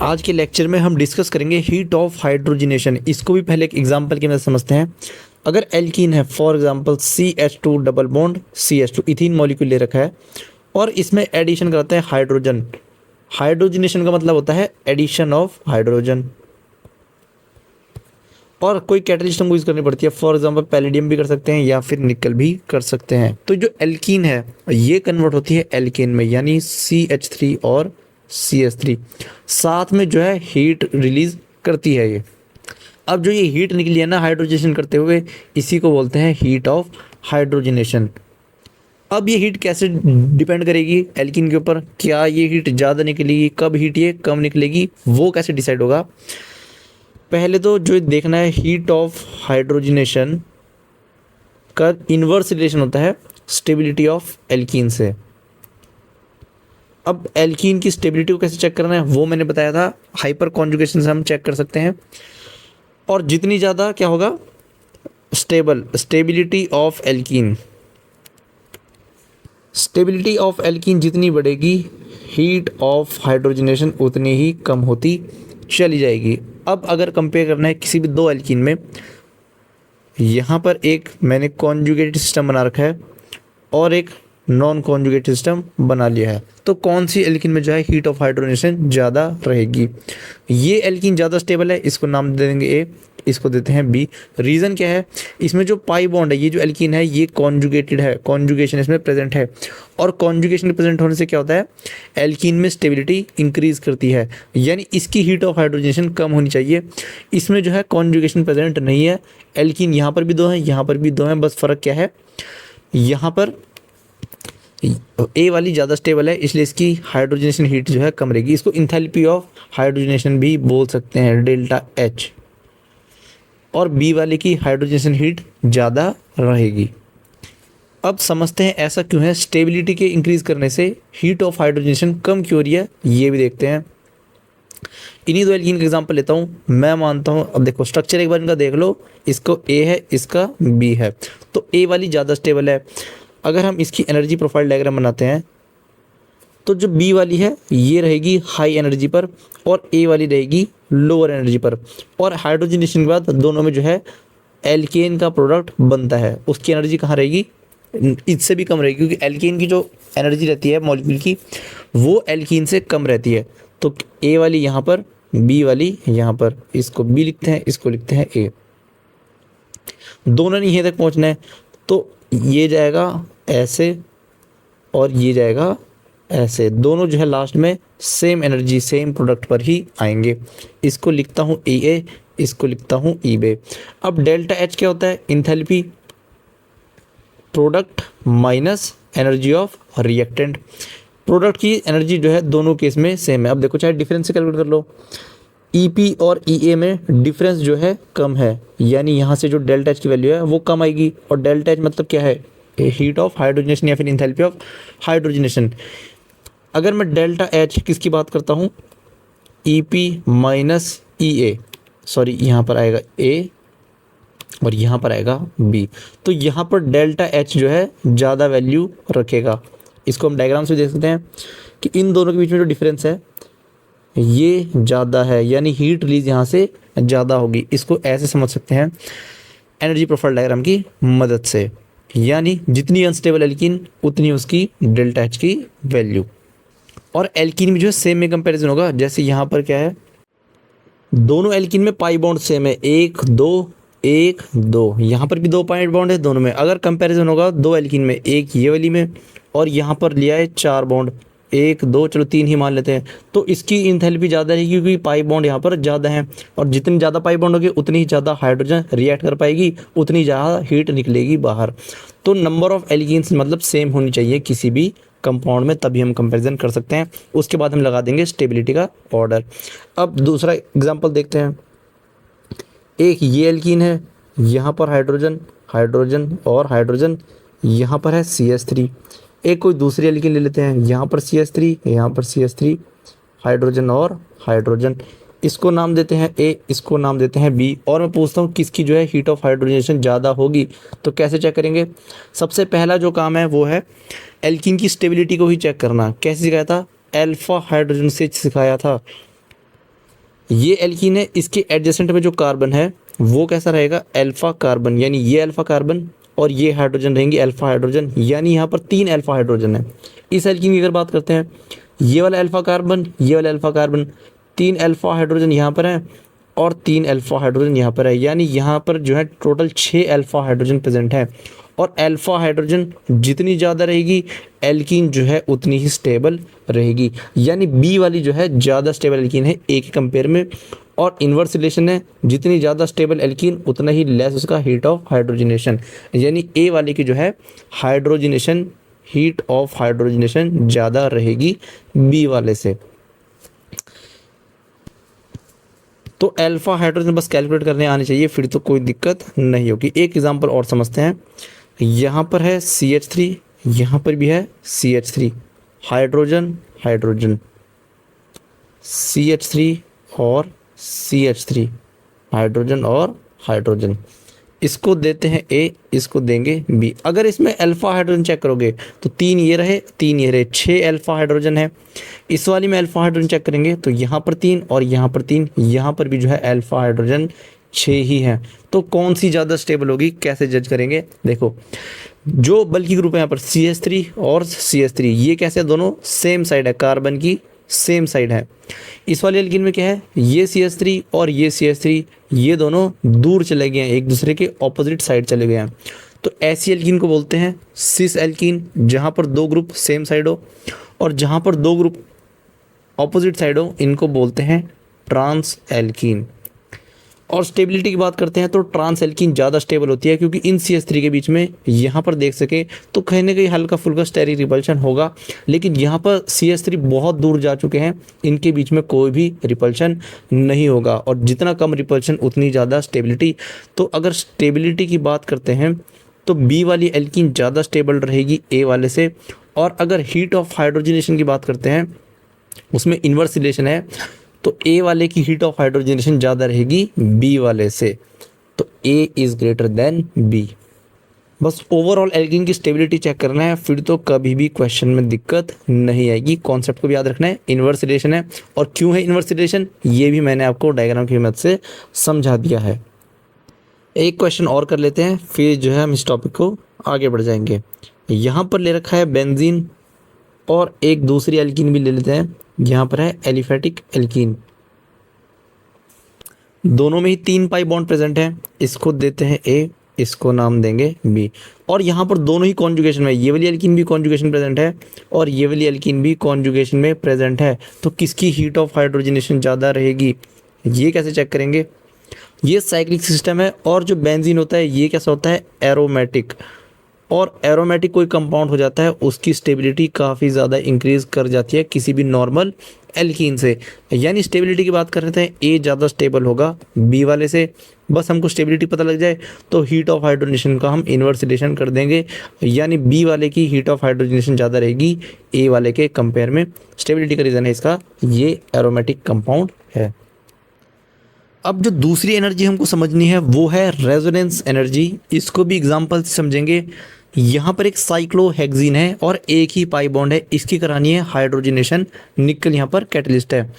आज के लेक्चर में हम डिस्कस करेंगे हीट ऑफ हाइड्रोजनेशन। इसको भी पहले एक एग्जांपल की मदद समझते हैं। अगर एल्कीन है, for example CH2 double bond CH2 ethene molecule ले रखा है और इसमें एडिशन करते हैं हाइड्रोजन। हाइड्रोजनेशन का मतलब होता है एडिशन ऑफ हाइड्रोजन, और कोई कैटलिस्ट हमको यूज़ करनी पड़ती है। फॉर एग्जांपल पैलेडियम भी कर सकते हैं या फिर निकल भी कर सकते हैं। तो जो एल्कीन है ये कन्वर्ट होती है एल्केन में, यानी CH3 और CH3 साथ में जो है हीट रिलीज करती है ये। अब जो ये हीट निकली है ना हाइड्रोजनेशन करते हुए, इसी को बोलते हैं हीट ऑफ हाइड्रोजनेशन। अब ये हीट कैसे डिपेंड करेगी एल्कीन के ऊपर? क्या ये हीट ज़्यादा निकलेगी, कब हीट ये कम निकलेगी, वो कैसे डिसाइड होगा? पहले तो जो देखना है, हीट ऑफ हाइड्रोजनेशन का इन्वर्स रिलेशन होता है स्टेबिलिटी ऑफ एल्कीन से। अब एल्कीन की स्टेबिलिटी को कैसे चेक करना है वो मैंने बताया था, हाइपर कॉन्जुगेशन से हम चेक कर सकते हैं। और जितनी ज़्यादा क्या होगा stability of alkene, stability of alkene जितनी बढ़ेगी हीट ऑफ हाइड्रोजनेशन उतनी ही कम होती चली जाएगी। अब अगर कंपेयर करना है किसी भी दो एल्कीन में, यहाँ पर एक मैंने कॉन्जुगेटेड सिस्टम बना रखा है और एक नॉन कॉन्जुगेटेड सिस्टम बना लिया है, तो कौन सी एल्कीन में जो है हीट ऑफ हाइड्रोजनेशन ज़्यादा रहेगी? ये एल्कीन ज़्यादा स्टेबल है, इसको नाम दे देंगे A, इसको देते हैं B। रीज़न क्या है? इसमें जो पाई बॉन्ड है, ये जो एल्कीन है ये कॉन्जुगेटेड है, कॉन्जुगेशन इसमें प्रेजेंट है, और कॉन्जुगेशन प्रेजेंट होने से क्या होता है, एल्कीन में स्टेबिलिटी इंक्रीज करती है, यानी इसकी हीट ऑफ हाइड्रोजनेशन कम होनी चाहिए। इसमें जो है कॉन्जुगेशन प्रेजेंट नहीं है, एल्कीन यहाँ पर भी दो हैं, यहाँ पर भी दो हैं, बस फ़र्क क्या है, यहाँ पर A वाली ज़्यादा स्टेबल है इसलिए इसकी हाइड्रोजनेशन हीट जो है कम रहेगी। इसको इंथैल्पी ऑफ हाइड्रोजनेशन भी बोल सकते हैं, डेल्टा H। और B वाले की हाइड्रोजनेशन हीट ज़्यादा रहेगी। अब समझते हैं ऐसा क्यों है, स्टेबिलिटी के इंक्रीज करने से हीट ऑफ हाइड्रोजनेशन कम क्यों हो रही है, ये भी देखते हैं। इन्हीं दो एल्कीन का एग्जांपल लेता हूँ, मैं मानता हूँ। अब देखो स्ट्रक्चर एक बार इनका देख लो, इसको A है, इसका B है, तो A वाली ज़्यादा स्टेबल है। अगर हम इसकी एनर्जी प्रोफाइल डायग्राम बनाते हैं तो जो B वाली है ये रहेगी हाई एनर्जी पर और A वाली रहेगी लोअर एनर्जी पर, और हाइड्रोजनेशन के बाद दोनों में जो है एल्केन का प्रोडक्ट बनता है, उसकी एनर्जी कहाँ रहेगी, इससे भी कम रहेगी, क्योंकि एल्केन की जो एनर्जी रहती है मॉलिक्यूल की वो एल्कीन से कम रहती है। तो A वाली यहाँ पर, B वाली यहाँ पर, इसको B लिखते हैं, इसको लिखते हैं A। दोनों ने यहीं तक पहुँचना है, तो ये जाएगा ऐसे और ये जाएगा ऐसे, दोनों जो है लास्ट में सेम एनर्जी सेम प्रोडक्ट पर ही आएंगे। इसको लिखता हूँ EA, इसको लिखता हूँ EB। अब डेल्टा H क्या होता है, enthalpy product minus energy of reactant. Product की एनर्जी जो है दोनों केस में सेम है। अब देखो चाहे डिफरेंस से कैलकुलेट कर लो, EP और EA में डिफरेंस जो है कम है, यानी यहाँ से जो डेल्टा H की वैल्यू है वो कम आएगी। और डेल्टा H मतलब क्या है, हीट ऑफ हाइड्रोजनेशन या फिर इंथैल्पी ऑफ हाइड्रोजनेशन। अगर मैं डेल्टा H किसकी बात करता हूँ, EP माइनस EA, सॉरी यहाँ पर आएगा A और यहाँ पर आएगा B, तो यहाँ पर डेल्टा H जो है ज़्यादा वैल्यू रखेगा। इसको हम डायग्राम से देख सकते हैं कि इन दोनों के बीच में जो डिफरेंस है ये ज़्यादा है, यानी हीट रिलीज यहाँ से ज़्यादा होगी। इसको ऐसे समझ सकते हैं एनर्जी प्रोफाइल डायग्राम की मदद से, यानी जितनी अनस्टेबल एल्कीन उतनी उसकी डेल्टा H की वैल्यू। और एल्कीन में जो है सेम में कंपैरिजन होगा, जैसे यहाँ पर क्या है, दोनों एल्कीन में पाई बॉन्ड सेम है, 1 2 1 2, यहाँ पर भी 2 पाई बॉन्ड है दोनों में। अगर कंपैरिजन होगा दो एल्कीन में, एक ये वाली में और यहाँ पर लिया है 4 बॉन्ड, 1 2 चलो 3 ही मान लेते हैं, तो इसकी इंथैल्पी ज़्यादा रहेगी क्योंकि पाई बॉन्ड यहाँ पर ज़्यादा है, और जितनी ज़्यादा पाई बॉन्ड होगी उतनी ही ज़्यादा हाइड्रोजन रिएक्ट कर पाएगी, उतनी ज़्यादा हीट निकलेगी बाहर। तो नंबर ऑफ एल्कीन्स मतलब सेम होनी चाहिए किसी भी कंपाउंड में, तभी हम कंपैरिजन कर सकते हैं। उसके बाद हम लगा देंगे स्टेबिलिटी का ऑर्डर। अब दूसरा एग्जांपल देखते हैं। एक ये एल्कीन है, यहाँ पर हाइड्रोजन हाइड्रोजन और हाइड्रोजन, यहाँ पर है CH3। एक कोई दूसरी एल्कीन ले लेते हैं, यहाँ पर CH3, यहाँ पर CH3, हाइड्रोजन और हाइड्रोजन। इसको नाम देते हैं A, इसको नाम देते हैं B। और मैं पूछता हूँ किसकी जो है हीट ऑफ हाइड्रोजनेशन ज़्यादा होगी, तो कैसे चेक करेंगे? सबसे पहला जो काम है वो है एल्कीन की स्टेबिलिटी को ही चेक करना। कैसे सिखाया था? अल्फा हाइड्रोजन से सिखाया था। ये एल्कीन है, इसके एडजेसेंट में जो कार्बन है वो कैसा रहेगा, अल्फा कार्बन, यानी ये अल्फा कार्बन और ये हाइड्रोजन रहेंगे अल्फा हाइड्रोजन, यानी यहाँ पर 3 अल्फा हाइड्रोजन है। इस एल्कीन की अगर बात करते हैं, ये वाला अल्फा कार्बन, ये वाला अल्फा कार्बन, 3 अल्फा हाइड्रोजन यहाँ पर है और 3 अल्फा हाइड्रोजन यहाँ पर है, यानी यहाँ पर जो है टोटल 6 अल्फा हाइड्रोजन प्रेजेंट है। और अल्फा हाइड्रोजन जितनी ज़्यादा रहेगी एल्कीन जो है उतनी ही स्टेबल रहेगी, यानी बी वाली जो है ज़्यादा स्टेबल एल्कीन है ए के कंपेयर में। और इन्वर्स रिलेशन है, जितनी ज़्यादा स्टेबल एल्कीन उतना ही लेस उसका हीट ऑफ हाइड्रोजनेशन, यानी ए वाले की जो है हाइड्रोजनेशन, हीट ऑफ हाइड्रोजनेशन ज़्यादा रहेगी बी वाले से। तो अल्फा हाइड्रोजन बस कैलकुलेट करने आने चाहिए, फिर तो कोई दिक्कत नहीं होगी। एक एग्जांपल और समझते हैं। यहाँ पर है CH3, यहाँ पर भी है CH3, हाइड्रोजन हाइड्रोजन, CH3 और CH3, हाइड्रोजन और हाइड्रोजन, इसको देते हैं A, इसको देंगे B। अगर इसमें अल्फा हाइड्रोजन चेक करोगे तो 3 ये रहे 3 ये रहे, 6 अल्फा हाइड्रोजन है। इस वाली में अल्फा हाइड्रोजन चेक करेंगे तो यहाँ पर 3 और यहाँ पर 3, यहाँ पर भी जो है अल्फा हाइड्रोजन 6 ही है। तो कौन सी ज़्यादा स्टेबल होगी, कैसे जज करेंगे? देखो, जो बल्कि ग्रुप है यहाँ पर CH3 और CH3, ये कैसे दोनों सेम साइड है, कार्बन की सेम साइड है। इस वाले एल्कीन में क्या है, ये CH3 और ये CH3, ये दोनों दूर चले गए हैं, एक दूसरे के ऑपोजिट साइड चले गए हैं। तो ऐसी एल्कीन को बोलते हैं सिस एल्कीन, जहाँ पर 2 ग्रुप सेम साइड हो, और जहाँ पर 2 ग्रुप ऑपोजिट साइड हो इनको बोलते हैं ट्रांस एल्कीन। और स्टेबिलिटी की बात करते हैं तो ट्रांस एल्कीन ज़्यादा स्टेबल होती है, क्योंकि इन CH3 के बीच में यहाँ पर देख सके तो कहीं ना कहीं हल्का फुल्का स्टेरिक रिपल्शन होगा, लेकिन यहाँ पर CH3 बहुत दूर जा चुके हैं, इनके बीच में कोई भी रिपल्शन नहीं होगा। और जितना कम रिपल्शन उतनी ज़्यादा स्टेबिलिटी। तो अगर स्टेबिलिटी की बात करते हैं तो बी वाली एल्कीन ज़्यादा स्टेबल रहेगी ए वाले से। और अगर हीट ऑफ हाइड्रोजनेशन की बात करते हैं उसमें इन्वर्स रिलेशन है, तो ए वाले की हीट ऑफ हाइड्रोजनेशन ज़्यादा रहेगी बी वाले से। तो A is greater than B. बस ओवरऑल एल्कीन की स्टेबिलिटी चेक करना है, फिर तो कभी भी क्वेश्चन में दिक्कत नहीं आएगी। कॉन्सेप्ट को भी याद रखना है, इन्वर्स रिलेशन है। और क्यों है इन्वर्स रिलेशन, ये भी मैंने आपको डायग्राम की मदद से समझा दिया है। एक क्वेश्चन और कर लेते हैं, फिर जो है हम इस टॉपिक को आगे बढ़ जाएंगे। यहाँ पर ले रखा है बेंजीन, और एक दूसरी एल्कीन भी ले लेते हैं। यहाँ पर है एलिफेटिक एल्कीन, दोनों में ही 3 पाई बॉन्ड प्रेजेंट है। इसको देते हैं ए, इसको नाम देंगे बी। और यहाँ पर दोनों ही कॉन्जुगेशन में, ये वाली एल्कीन भी कॉन्जुगेशन प्रेजेंट है और ये वाली एल्कीन भी कॉन्जुगेशन में प्रेजेंट है। तो किसकी हीट ऑफ हाइड्रोजनेशन ज़्यादा रहेगी, ये कैसे चेक करेंगे? ये साइक्लिक सिस्टम है। और जो बेंजीन होता है ये कैसा होता है, एरोमेटिक। और एरोमेटिक कोई कंपाउंड हो जाता है उसकी स्टेबिलिटी काफ़ी ज़्यादा इंक्रीज कर जाती है किसी भी नॉर्मल एल्कीन से। यानी स्टेबिलिटी की बात कर रहे थे, ए ज़्यादा स्टेबल होगा बी वाले से। बस हमको स्टेबिलिटी पता लग जाए तो हीट ऑफ हाइड्रोजनेशन का हम इन्वर्स रिलेशन कर देंगे, यानी बी वाले की हीट ऑफ हाइड्रोजनेशन ज़्यादा रहेगी ए वाले के कंपेयर में। स्टेबिलिटी का रीज़न है इसका, ये एरोमेटिक कंपाउंड है। अब जो दूसरी एनर्जी हमको समझनी है वो है रेजोनेंस एनर्जी। इसको भी एग्जांपल से समझेंगे। यहाँ पर एक साइक्लोहेक्सीन है और एक ही पाई बॉन्ड है, इसकी करानी है हाइड्रोजनेशन। निकल यहाँ पर कैटलिस्ट है।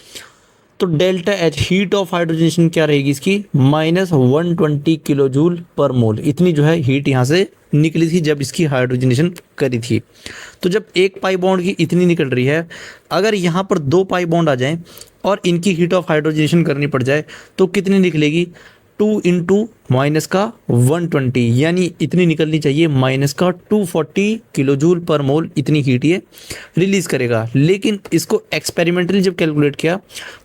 तो delta H heat of hydrogenation क्या रहेगी इसकी, -120 किलो जूल पर मोल। इतनी जो है हीट यहाँ से निकली थी जब इसकी हाइड्रोजनेशन करी थी। तो जब एक पाई बॉन्ड की इतनी निकल रही है, अगर यहाँ पर 2 पाई बॉन्ड आ जाएं और इनकी हीट ऑफ हाइड्रोजनेशन करनी पड़ जाए तो कितनी निकलेगी, 2 इंटू माइनस का 120, यानी इतनी निकलनी चाहिए माइनस का 240 किलो जूल पर मोल। इतनी हीट ये रिलीज़ करेगा। लेकिन इसको एक्सपेरिमेंटली जब कैलकुलेट किया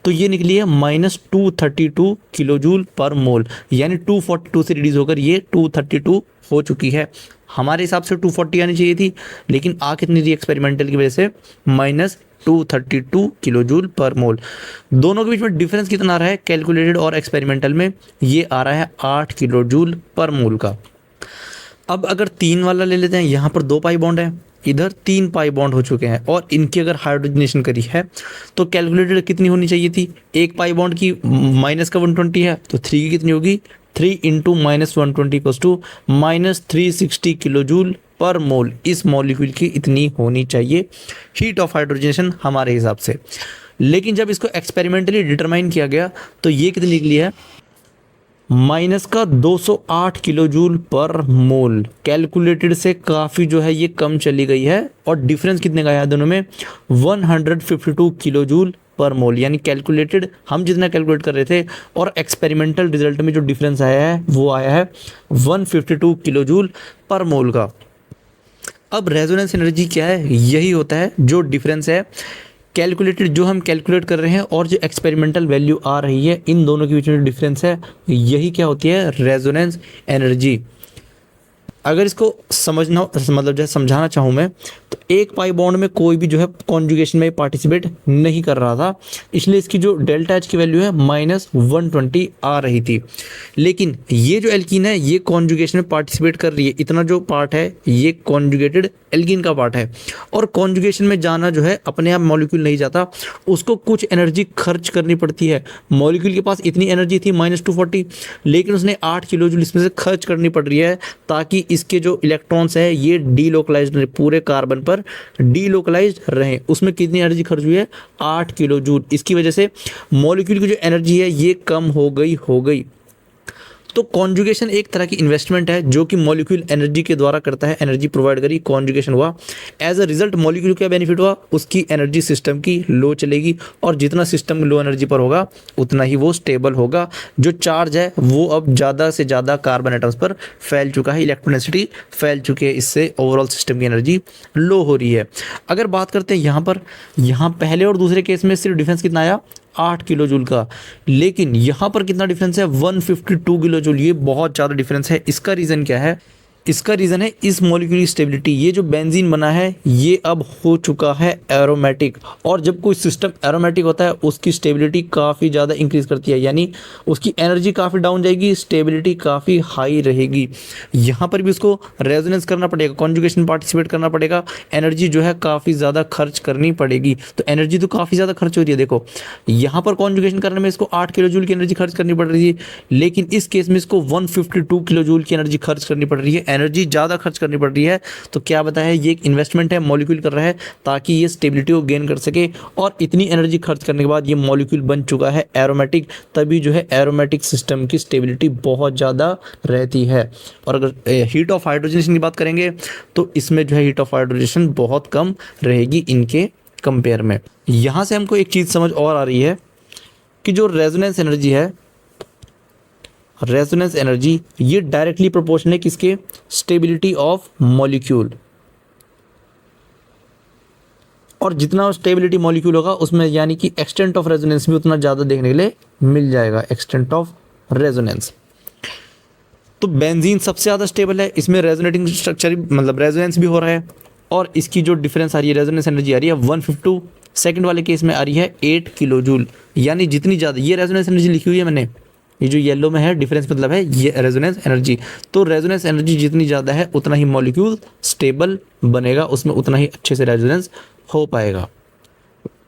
तो ये निकली है -232 किलो जूल पर मोल, यानी 242 से रिलीज होकर ये 232 हो चुकी है। हमारे हिसाब से 240 आनी चाहिए थी, लेकिन आ कितनी रही एक्सपेरिमेंटल की वजह से, -232 किलो जूल पर मोल। दोनों के बीच में डिफरेंस कितना आ रहा है कैलकुलेटेड और एक्सपेरिमेंटल में, ये आ रहा है 8 किलो जूल पर मोल का। अब अगर 3 वाला ले लेते हैं, यहाँ पर 2 पाई बॉन्ड है, इधर 3 पाई बॉन्ड हो चुके हैं और इनकी अगर हाइड्रोजनेशन करी है तो कैलकुलेटेड कितनी होनी चाहिए थी, एक पाई बॉन्ड की माइनस का 120 है तो 3 की कितनी होगी, 3 into -120 equals to -360 kilojoule per mole. इस मॉलिक्यूल की इतनी होनी चाहिए हीट ऑफ हाइड्रोजनेशन हमारे हिसाब से। लेकिन जब इसको एक्सपेरिमेंटली डिटरमाइन किया गया तो ये कितनी निकली है, माइनस का 208 किलो जूल पर मोल। कैलकुलेटेड से काफ़ी जो है ये कम चली गई है, और डिफरेंस कितने का है दोनों में, 152 किलो जूल पर मोल। यानी कैलकुलेटेड हम जितना कैलकुलेट कर रहे थे और एक्सपेरिमेंटल रिजल्ट में जो डिफरेंस आया है वो आया है 152 किलो जूल पर मोल का। अब रेजोनेंस एनर्जी क्या है, यही होता है जो डिफरेंस है कैलकुलेटेड, जो हम कैलकुलेट कर रहे हैं और जो एक्सपेरिमेंटल वैल्यू आ रही है, इन दोनों के बीच में जो डिफरेंस है यही क्या होती है, रेजोनेंस एनर्जी। अगर इसको समझना मतलब जैसे समझाना चाहूँ मैं, तो एक पाई बॉन्ड में कोई भी जो है कॉन्जुगेशन में पार्टिसिपेट नहीं कर रहा था, इसलिए इसकी जो डेल्टा एच की वैल्यू है -120 आ रही थी। लेकिन ये जो एल्कीन है ये कॉन्जुगेशन में पार्टिसिपेट कर रही है, इतना जो पार्ट है ये कॉन्जुगेटेड एल्कीन का पार्ट है। और कॉन्जुगेशन में जाना जो है अपने आप मॉलिक्यूल नहीं जाता, उसको कुछ एनर्जी खर्च करनी पड़ती है। मॉलिक्यूल के पास इतनी एनर्जी थी -240, लेकिन उसने 8 किलो जूल इसमें से खर्च करनी पड़ रही है ताकि इसके जो इलेक्ट्रॉन्स हैं ये डीलोकलाइज्ड रहे, पूरे कार्बन पर डीलोकलाइज्ड रहें। उसमें कितनी एनर्जी खर्च हुई है, 8 किलो जूल। इसकी वजह से मॉलिक्यूल की जो एनर्जी है ये कम हो गई। तो कॉन्जुगेशन एक तरह की इन्वेस्टमेंट है जो कि मॉलिक्यूल एनर्जी के द्वारा करता है, एनर्जी प्रोवाइड करी, कॉन्जुगेशन हुआ। एज अ रिजल्ट मॉलिक्यूल क्या बेनिफिट हुआ, उसकी एनर्जी सिस्टम की लो चलेगी, और जितना सिस्टम लो एनर्जी पर होगा उतना ही वो स्टेबल होगा। जो चार्ज है वो अब ज़्यादा से ज़्यादा कार्बन एटम्स पर फैल चुका है, इलेक्ट्रोनेसिटी फैल चुकी है, इससे ओवरऑल सिस्टम की एनर्जी लो हो रही है। अगर बात करते हैं यहाँ पहले और दूसरे केस में सिर्फ डिफरेंस कितना आया, 8 किलो जूल का, लेकिन यहाँ पर कितना डिफरेंस है, 152 किलो जूल। ये बहुत ज़्यादा डिफरेंस है। इसका रीज़न क्या है, इसका रीज़न है इस मॉलिक्यूल की स्टेबिलिटी। ये जो बेंजीन बना है ये अब हो चुका है एरोमेटिक, और जब कोई सिस्टम एरोमेटिक होता है उसकी स्टेबिलिटी काफ़ी ज़्यादा इंक्रीज करती है, यानी उसकी एनर्जी काफ़ी डाउन जाएगी, स्टेबिलिटी काफ़ी हाई रहेगी। यहाँ पर भी उसको रेजोनेंस करना पड़ेगा, कॉन्जुगेशन पार्टिसिपेट करना पड़ेगा, एनर्जी जो है काफ़ी ज़्यादा खर्च करनी पड़ेगी। तो एनर्जी तो काफ़ी ज़्यादा खर्च हो रही है। देखो यहाँ पर कॉन्जुगेशन करने में इसको 8 किलो जूल की एनर्जी खर्च करनी पड़ रही है, लेकिन इस केस में इसको 152 किलो जूल की एनर्जी खर्च करनी पड़ रही है, एनर्जी ज़्यादा खर्च करनी पड़ रही है। तो क्या बताया है, ये एक इन्वेस्टमेंट है मॉलिक्यूल कर रहा है ताकि ये स्टेबिलिटी को गेन कर सके, और इतनी एनर्जी खर्च करने के बाद ये मॉलिक्यूल बन चुका है एरोमेटिक, तभी जो है एरोमेटिक सिस्टम की स्टेबिलिटी बहुत ज़्यादा रहती है। और अगर हीट ऑफ हाइड्रोजनेशन की बात करेंगे तो इसमें जो है हीट ऑफ हाइड्रोजनेशन बहुत कम रहेगी इनके कंपेयर में। यहाँ से हमको एक चीज़ समझ और आ रही है कि जो रेजोनेंस एनर्जी है, रेजोनेंस एनर्जी ये डायरेक्टली प्रोपोर्शनल है किसके, स्टेबिलिटी ऑफ मॉलिक्यूल। और जितना स्टेबिलिटी मॉलिक्यूल होगा उसमें यानी कि एक्सटेंट ऑफ रेजोनेंस भी उतना ज़्यादा देखने के लिए मिल जाएगा, एक्सटेंट ऑफ रेजोनेंस। तो बेंजीन सबसे ज़्यादा स्टेबल है, इसमें रेजोनेटिंग स्ट्रक्चर मतलब रेजोनेंस भी हो रहा है, और इसकी जो डिफरेंस आ रही है, रेजोनेंस एनर्जी आ रही है 152, सेकंड वाले केस में आ रही है 8 किलो जूल। यानी जितनी ज़्यादा ये रेजोनेंस एनर्जी लिखी हुई है मैंने, ये जो येलो में है डिफरेंस मतलब है ये रेजोनेंस एनर्जी। तो रेजोनेंस एनर्जी जितनी ज़्यादा है उतना ही मॉलिक्यूल स्टेबल बनेगा, उसमें उतना ही अच्छे से रेजोनेंस हो पाएगा।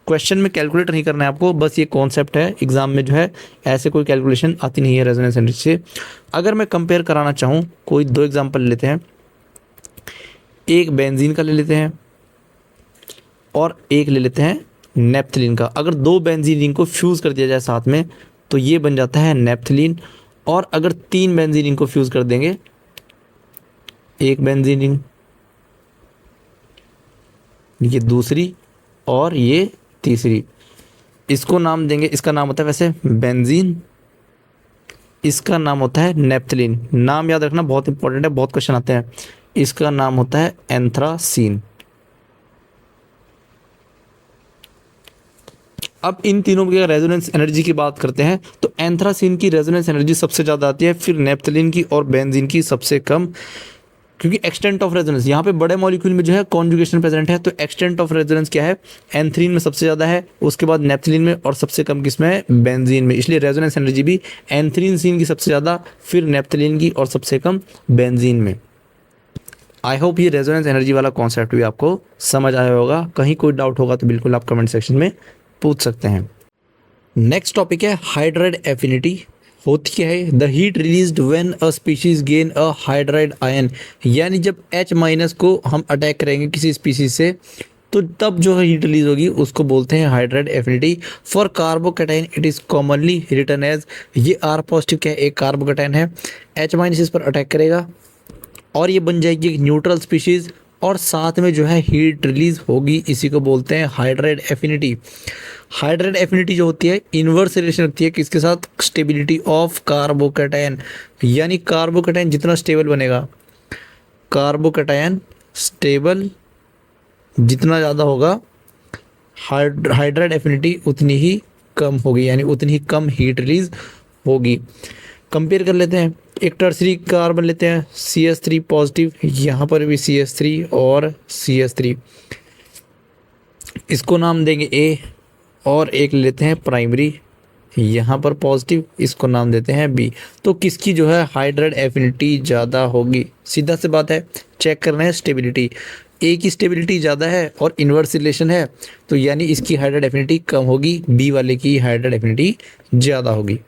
क्वेश्चन में कैलकुलेट नहीं करना है आपको, बस ये कॉन्सेप्ट है, एग्जाम में जो है ऐसे कोई कैलकुलेशन आती नहीं है रेजोनेंस एनर्जी से। अगर मैं कंपेयर कराना चाहूँ, कोई दो एग्जाम्पल लेते हैं, एक बेंजीन का ले लेते हैं और एक ले लेते हैं नेप्थलीन का। अगर दो बेंजीन रिंग को फ्यूज़ कर दिया जाए साथ में तो ये बन जाता है नेप्थलीन, और अगर 3 बेंजीन रिंग को फ्यूज़ कर देंगे, एक बेंजीन रिंग, ये दूसरी और ये तीसरी, इसको नाम देंगे, इसका नाम होता है वैसे बेंजीन, इसका नाम होता है नेप्थलीन। नाम याद रखना बहुत इंपॉर्टेंट है, बहुत क्वेश्चन आते हैं। इसका नाम होता है एंथ्रासीन। अब इन तीनों की रेजोनेंस एनर्जी की बात करते हैं तो एंथ्रासीन की रेजोनेंस एनर्जी सबसे ज़्यादा आती है, फिर नेप्थलीन की और बेंजीन की सबसे कम, क्योंकि एक्सटेंट ऑफ रेजोनेंस यहाँ पे बड़े मॉलिक्यूल में जो है कॉन्जुगेशन प्रेजेंट है। तो एक्सटेंट ऑफ रेजोनेंस क्या है, एंथ्रीन में सबसे ज़्यादा है, उसके बाद नेप्थलीन में, और सबसे कम किसमें है, बेंजीन में। इसलिए रेजोनेंस एनर्जी भी एंथ्रीन सीन की सबसे ज़्यादा, फिर नेप्थलीन की, और सबसे कम बेंजीन में। आई होप ये रेजोनेंस एनर्जी वाला कॉन्सेप्ट भी आपको समझ आया होगा। कहीं कोई डाउट होगा तो बिल्कुल आप कमेंट सेक्शन में पूछ सकते हैं। नेक्स्ट टॉपिक है हाइड्राइड एफिनिटी। होती क्या है, the heat released when a species gain a hydride ion, यानी जब H- को हम अटैक करेंगे किसी स्पीशीज से तो तब जो है हीट रिलीज होगी उसको बोलते हैं hydride affinity. For carbocation it is commonly written as, ये आर पॉजिटिव क्या है, एक कार्बोकैटायन है, H माइनस इस पर अटैक करेगा और ये बन जाएगी एक न्यूट्रल स्पीशीज और साथ में जो है हीट रिलीज होगी, इसी को बोलते हैं हाइड्राइड एफिनिटी। हाइड्राइड एफिनिटी जो होती है इन्वर्स रिलेशन रखती है किसके साथ, स्टेबिलिटी ऑफ कार्बोकैटायन, यानी कार्बोकैटायन जितना स्टेबल बनेगा, कार्बोकैटायन स्टेबल जितना ज़्यादा होगा, हाइड्राइड एफिनिटी उतनी ही कम होगी, यानी उतनी ही कम हीट रिलीज होगी। कंपेयर कर लेते हैं, एक टर्सरी कार्बन लेते हैं CH3 पॉजिटिव, यहाँ पर भी CH3 और CH3, इसको नाम देंगे A, और एक लेते हैं प्राइमरी यहाँ पर पॉजिटिव, इसको नाम देते हैं B। तो किसकी जो है हाइड्राइड एफिनिटी ज़्यादा होगी, सीधा सी बात है, चेक करना है स्टेबिलिटी, A की स्टेबिलिटी ज़्यादा है और इन्वर्स रिलेशन है, तो यानी इसकी हाइड्राइड एफिनिटी कम होगी, B वाले की हाइड्राइड एफिनिटी ज़्यादा होगी।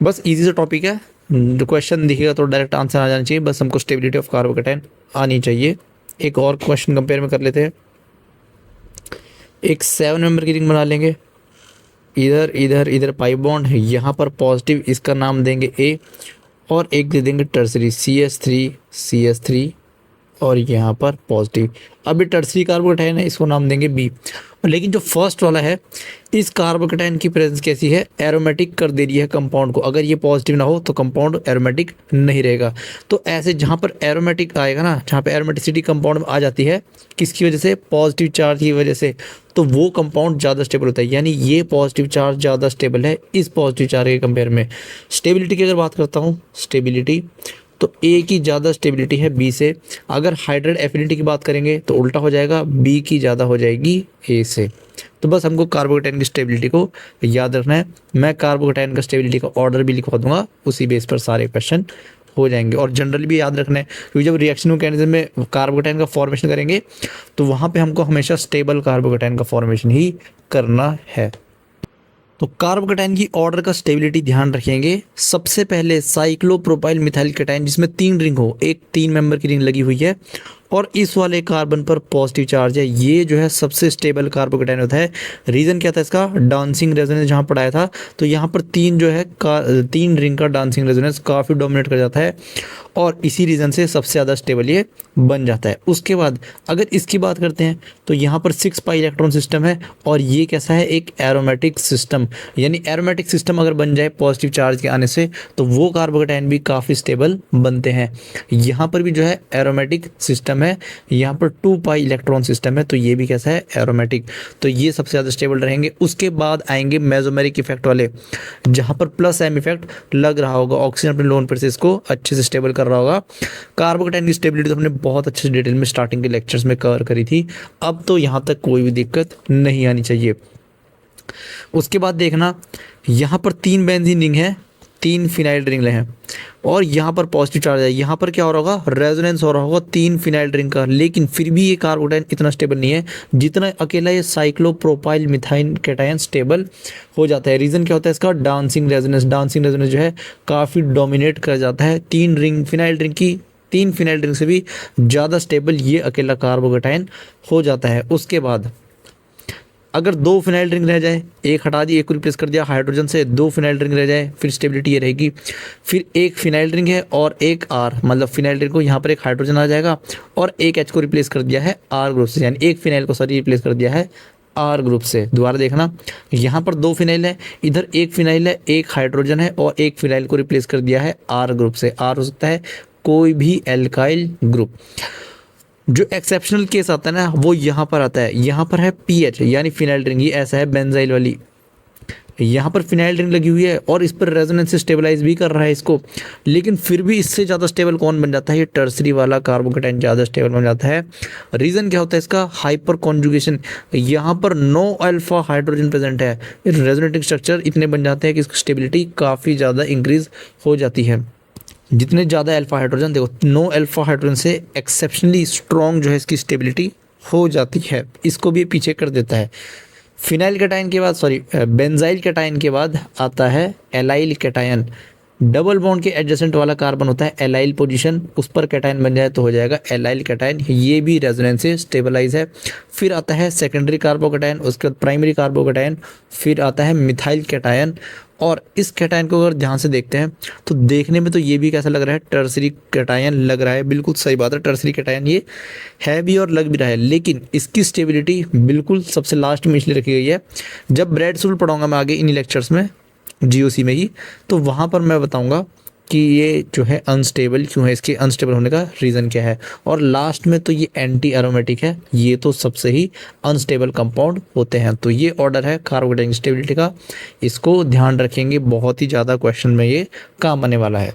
बस इजी सा टॉपिक है, जो क्वेश्चन दिखेगा तो डायरेक्ट आंसर आ जाना चाहिए, बस हमको स्टेबिलिटी ऑफ कार्बोकैटायन आनी चाहिए। एक और क्वेश्चन कंपेयर में कर लेते हैं, एक 7 मेंबर की रिंग बना लेंगे, इधर इधर इधर पाई बॉन्ड है, यहाँ पर पॉजिटिव, इसका नाम देंगे A और एक दे देंगे टर्सरी CH3 और यहाँ पर पॉजिटिव। अब ये टर्सरी कार्बोकैटायन है, इसको नाम देंगे B। लेकिन जो फर्स्ट वाला है, इस कार्बोकैटायन की प्रेजेंस कैसी है, एरोमेटिक कर दे रही है कंपाउंड को, अगर ये पॉजिटिव ना हो तो कंपाउंड एरोमेटिक नहीं रहेगा। तो ऐसे जहाँ पर एरोमेटिक आएगा ना, जहाँ पे एरोमेटिसिटी कंपाउंड में आ जाती है, किसकी वजह से, पॉजिटिव चार्ज की वजह से, तो वो कंपाउंड ज़्यादा स्टेबल होता है, यानी ये पॉजिटिव चार्ज ज़्यादा स्टेबल है इस पॉजिटिव चार्ज के कंपेयर में। स्टेबिलिटी की अगर बात करता हूँ, स्टेबिलिटी तो A की ज़्यादा स्टेबिलिटी है B से। अगर हाइड्राइड एफिनिटी की बात करेंगे तो उल्टा हो जाएगा, B की ज़्यादा हो जाएगी A से। तो बस हमको कार्बोकैटायन की स्टेबिलिटी को याद रखना है। मैं कार्बोकैटायन का स्टेबिलिटी का ऑर्डर भी लिखवा दूंगा, उसी बेस पर सारे क्वेश्चन हो जाएंगे। और जनरली भी याद रखना है, क्योंकि जब रिएक्शन मैकेनिज्म में कार्बोकैटायन का फॉर्मेशन करेंगे तो वहाँ पर हमको हमेशा स्टेबल कार्बोकैटायन का फॉर्मेशन ही करना है। तो कार्बोकैटायन की ऑर्डर का स्टेबिलिटी ध्यान रखेंगे। सबसे पहले साइक्लोप्रोपाइल मिथाइल कैटायन, जिसमें 3 रिंग हो, एक 3 मेंबर की रिंग लगी हुई है और इस वाले कार्बन पर पॉजिटिव चार्ज है, ये जो है सबसे स्टेबल कार्बोकैटायन होता है। रीज़न क्या था इसका, डांसिंग रेजोनेंस जहाँ पढ़ाया था, तो यहाँ पर 3 जो है 3 रिंग का डांसिंग रेजोनेंस काफ़ी डोमिनेट कर जाता है और इसी रीज़न से सबसे ज़्यादा स्टेबल ये बन जाता है। उसके बाद अगर इसकी बात करते हैं तो यहाँ पर 6 पाई इलेक्ट्रॉन सिस्टम है और ये कैसा है, एक एरोमेटिक सिस्टम, यानी एरोमेटिक सिस्टम अगर बन जाए पॉजिटिव चार्ज के आने से तो वो कार्बोकैटायन भी काफ़ी स्टेबल बनते हैं। यहाँ पर भी जो है एरोमेटिक सिस्टम है, यहाँ पर 2 पाई इलेक्ट्रॉन सिस्टम है, तो ये भी कैसा है, एरोमेटिक, तो ये सबसे ज़्यादा स्टेबल रहेंगे। उसके बाद आएंगे मेसोमेरिक इफेक्ट वाले, जहाँ पर प्लस एम इफेक्ट लग रहा होगा, ऑक्सीजन अपने लोन पर से इसको अच्छे से स्टेबल कर रहा होगा। कार्बोकैटायन की स्टेबिलिटी तो हमने बहुत अच्छे से डिटेल में स्टार्टिंग के लेक्चर्स में कवर करी थी, अब तो यहाँ तक कोई भी दिक्कत नहीं आनी चाहिए। उसके बाद देखना, यहाँ पर 3 बेंजीन रिंग है, 3 फिनाइल रिंग हैं और यहाँ पर पॉजिटिव चार्ज है। यहाँ पर क्या हो रहा होगा, रेजोनेंस हो रहा होगा 3 फिनाइल रिंग का, लेकिन फिर भी ये कार्बोकैटायन इतना स्टेबल नहीं है जितना अकेला ये साइक्लोप्रोपाइल मिथाइल कैटायन स्टेबल हो जाता है। रीज़न क्या होता है इसका, डांसिंग रेजोनेंस। डांसिंग रेजोनेंस जो है काफ़ी डोमिनेट कर जाता है, 3 रिंग फिनाइल रिंग की, 3 फिनाइल रिंग से भी ज़्यादा स्टेबल ये अकेला कार्बोकैटायन हो जाता है। उसके बाद अगर 2 फिनाइल रिंग रह जाए, एक हटा दी, एक को रिप्लेस कर दिया हाइड्रोजन से, 2 फिनाइल रिंग रह जाए, फिर स्टेबिलिटी ये रहेगी। फिर एक फिनाइल रिंग है और एक R, मतलब फिनाइल रिंग को यहाँ पर एक हाइड्रोजन आ जाएगा और एक H को रिप्लेस कर दिया है R ग्रुप से, यानी एक फिनाइल को रिप्लेस कर दिया है R ग्रुप से। दोबारा देखना, यहाँ पर 2 फिनाइल है, इधर एक फिनाइल है, एक हाइड्रोजन है और एक फिनाइल को रिप्लेस कर दिया है R ग्रुप से। R हो सकता है कोई भी एल्काइल ग्रुप। जो एक्सेप्शनल केस आता है ना, वो यहाँ पर आता है, यहाँ पर है PH यानी फिनाइल रिंग, ये ऐसा है बेंजाइल वाली, यहाँ पर फिनाइल रिंग लगी हुई है और इस पर रेजोनेंस से स्टेबलाइज भी कर रहा है इसको, लेकिन फिर भी इससे ज़्यादा स्टेबल कौन बन जाता है, ये टर्सरी वाला कार्बोकैटायन ज़्यादा स्टेबल बन जाता है। रीज़न क्या होता है इसका, हाइपर कॉन्जुगेशन, यहाँ पर नो अल्फा हाइड्रोजन प्रेजेंट है, रेजोनेटिंग स्ट्रक्चर इतने बन जाते हैं कि इसकी स्टेबिलिटी काफ़ी ज़्यादा इंक्रीज हो जाती है। जितने ज़्यादा अल्फा हाइड्रोजन, देखो नो अल्फा हाइड्रोजन से एक्सेप्शनली स्ट्रॉन्ग जो है इसकी स्टेबिलिटी हो जाती है, इसको भी पीछे कर देता है। फिनाइल कैटायन के बाद बेंजाइल कैटायन के बाद आता है एलाइल कैटायन। डबल बॉन्ड के एडजेसेंट वाला कार्बन होता है एलाइल पोजीशन, उस पर कैटायन बन जाए तो हो जाएगा एलाइल कैटायन, ये भी रेजोनेंस से स्टेबलाइज है। फिर आता है सेकेंडरी कार्बोकैटायन, उसके बाद प्राइमरी कार्बोकैटायन, फिर आता है मिथाइल कैटायन। और इस कैटायन को अगर ध्यान से देखते हैं तो देखने में तो ये भी कैसा लग रहा है, टर्सरी कैटायन लग रहा है, बिल्कुल सही बात है, टर्सरी कैटायन ये है भी और लग भी रहा है, लेकिन इसकी स्टेबिलिटी बिल्कुल सबसे लास्ट में इसलिए रखी गई है। जब ब्रेड रूल पढ़ाऊंगा मैं आगे इन लेक्चर्स में जीओसी में ही, तो वहाँ पर मैं बताऊंगा कि ये जो है अनस्टेबल क्यों है, इसके अनस्टेबल होने का रीज़न क्या है। और लास्ट में तो ये एंटी एरोमेटिक है, ये तो सबसे ही अनस्टेबल कंपाउंड होते हैं। तो ये ऑर्डर है कार्बोकेटाइन स्टेबिलिटी का, इसको ध्यान रखेंगे, बहुत ही ज़्यादा क्वेश्चन में ये काम आने वाला है।